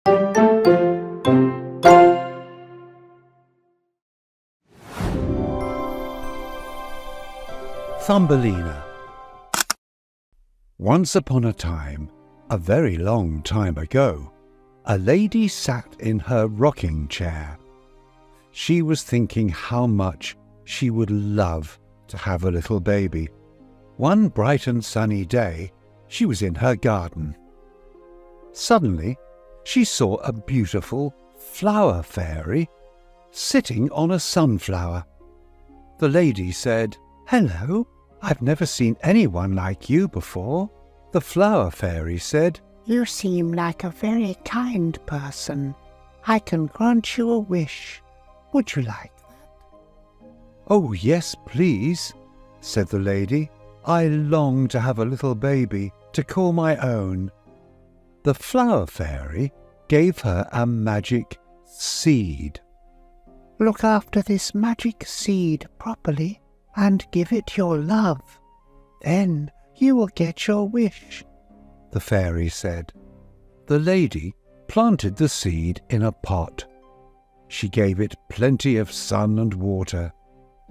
Thumbelina. Once upon a time, a very long time ago, a lady sat in her rocking chair. She was thinking how much she would love to have a little baby. One bright and sunny day, she was in her garden. Suddenly, she saw a beautiful flower fairy sitting on a sunflower. The lady said, "Hello, I've never seen anyone like you before." The flower fairy said, "You seem like a very kind person. I can grant you a wish. Would you like that?" "Oh, yes, please," said the lady. "I long to have a little baby to call my own." The flower fairy gave her a magic seed. "Look after this magic seed properly and give it your love. Then you will get your wish," the fairy said. The lady planted the seed in a pot. She gave it plenty of sun and water.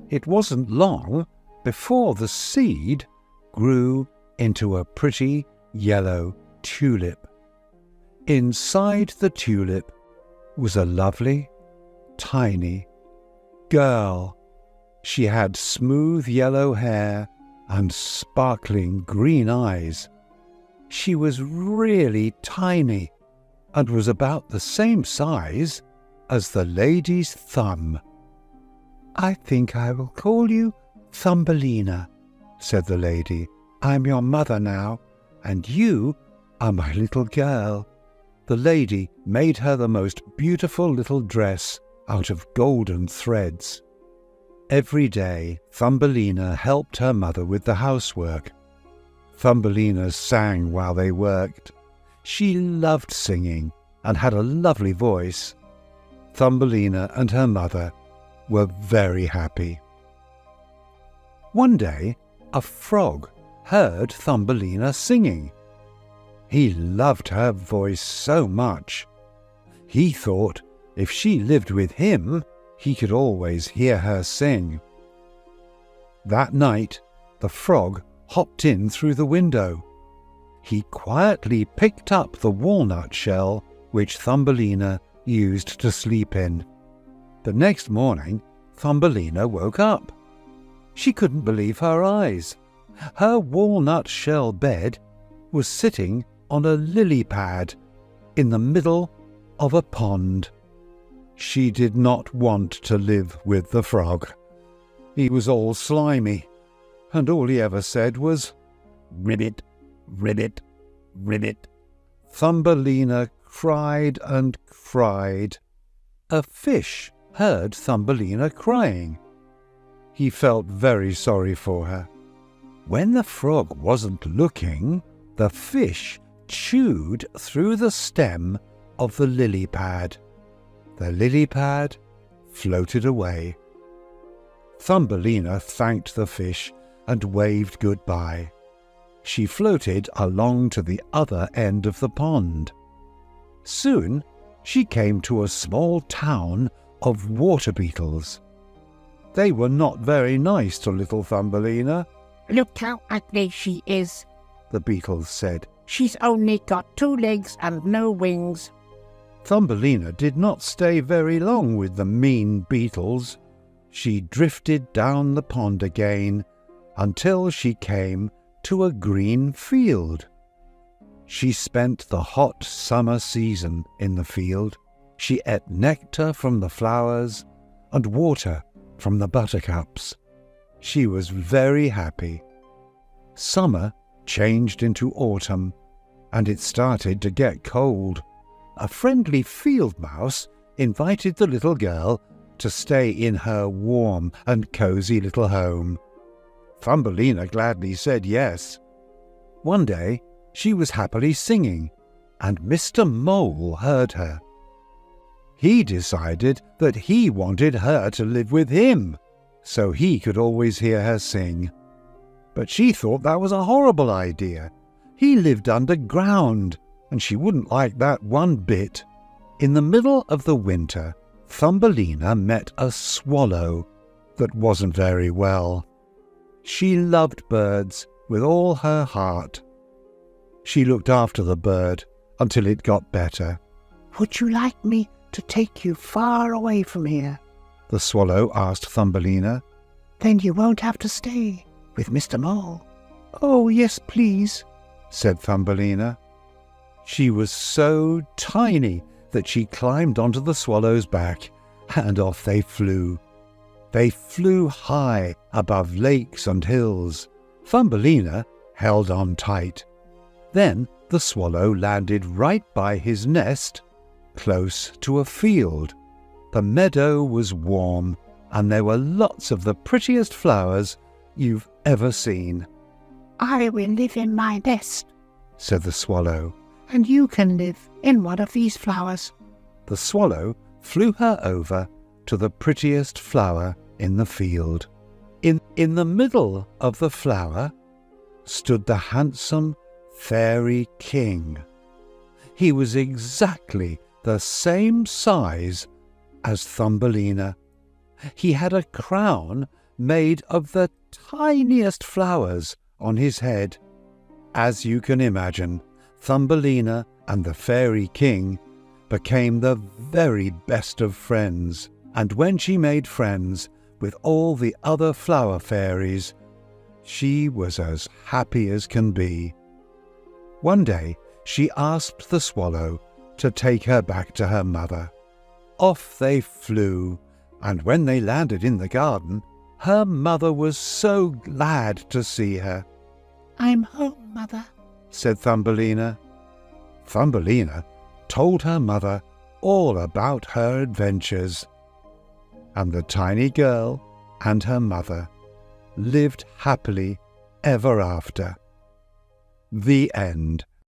It wasn't long before the seed grew into a pretty yellow tulip. Inside the tulip was a lovely, tiny girl. She had smooth yellow hair and sparkling green eyes. She was really tiny and was about the same size as the lady's thumb. "I think I will call you Thumbelina," said the lady. "I'm your mother now, and you are my little girl." The lady made her the most beautiful little dress out of golden threads. Every day, Thumbelina helped her mother with the housework. Thumbelina sang while they worked. She loved singing and had a lovely voice. Thumbelina and her mother were very happy. One day, a frog heard Thumbelina singing. He loved her voice so much. He thought if she lived with him, he could always hear her sing. That night, the frog hopped in through the window. He quietly picked up the walnut shell which Thumbelina used to sleep in. The next morning, Thumbelina woke up. She couldn't believe her eyes. Her walnut shell bed was sitting on a lily pad in the middle of a pond. She did not want to live with the frog. He was all slimy, and all he ever said was, "Ribbit, ribbit, ribbit." Thumbelina cried and cried. A fish heard Thumbelina crying. He felt very sorry for her. When the frog wasn't looking, the fish chewed through the stem of the lily pad. The lily pad floated away. Thumbelina thanked the fish and waved goodbye. She floated along to the other end of the pond. Soon she came to a small town of water beetles. They were not very nice to little Thumbelina. "Look how ugly she is," the beetles said. "She's only got 2 legs and no wings." Thumbelina did not stay very long with the mean beetles. She drifted down the pond again until she came to a green field. She spent the hot summer season in the field. She ate nectar from the flowers and water from the buttercups. She was very happy. Summer changed into autumn, and it started to get cold. A friendly field mouse invited the little girl to stay in her warm and cozy little home. Thumbelina gladly said yes. One day she was happily singing, and Mr. Mole heard her. He decided that he wanted her to live with him, so he could always hear her sing. But she thought that was a horrible idea. He lived underground, and she wouldn't like that one bit. In the middle of the winter, Thumbelina met a swallow that wasn't very well. She loved birds with all her heart. She looked after the bird until it got better. "Would you like me to take you far away from here?" The swallow asked Thumbelina. "Then you won't have to stay with Mr. Mole." "Oh, yes, please," said Thumbelina. She was so tiny that she climbed onto the swallow's back, and off they flew. They flew high above lakes and hills. Thumbelina held on tight. Then the swallow landed right by his nest, close to a field. The meadow was warm, and there were lots of the prettiest flowers you've ever seen. "I will live in my nest," said the swallow. "and you can live in one of these flowers." The swallow flew her over to the prettiest flower in the field. In the middle of the flower stood the handsome fairy king. He was exactly the same size as Thumbelina. He had a crown made of the tiniest flowers on his head. As you can imagine, Thumbelina and the fairy king became the very best of friends, and when she made friends with all the other flower fairies, she was as happy as can be. One day she asked the swallow to take her back to her mother. Off they flew, and when they landed in the garden, her mother was so glad to see her. "I'm home, Mother," said Thumbelina. Thumbelina told her mother all about her adventures, and the tiny girl and her mother lived happily ever after. The end.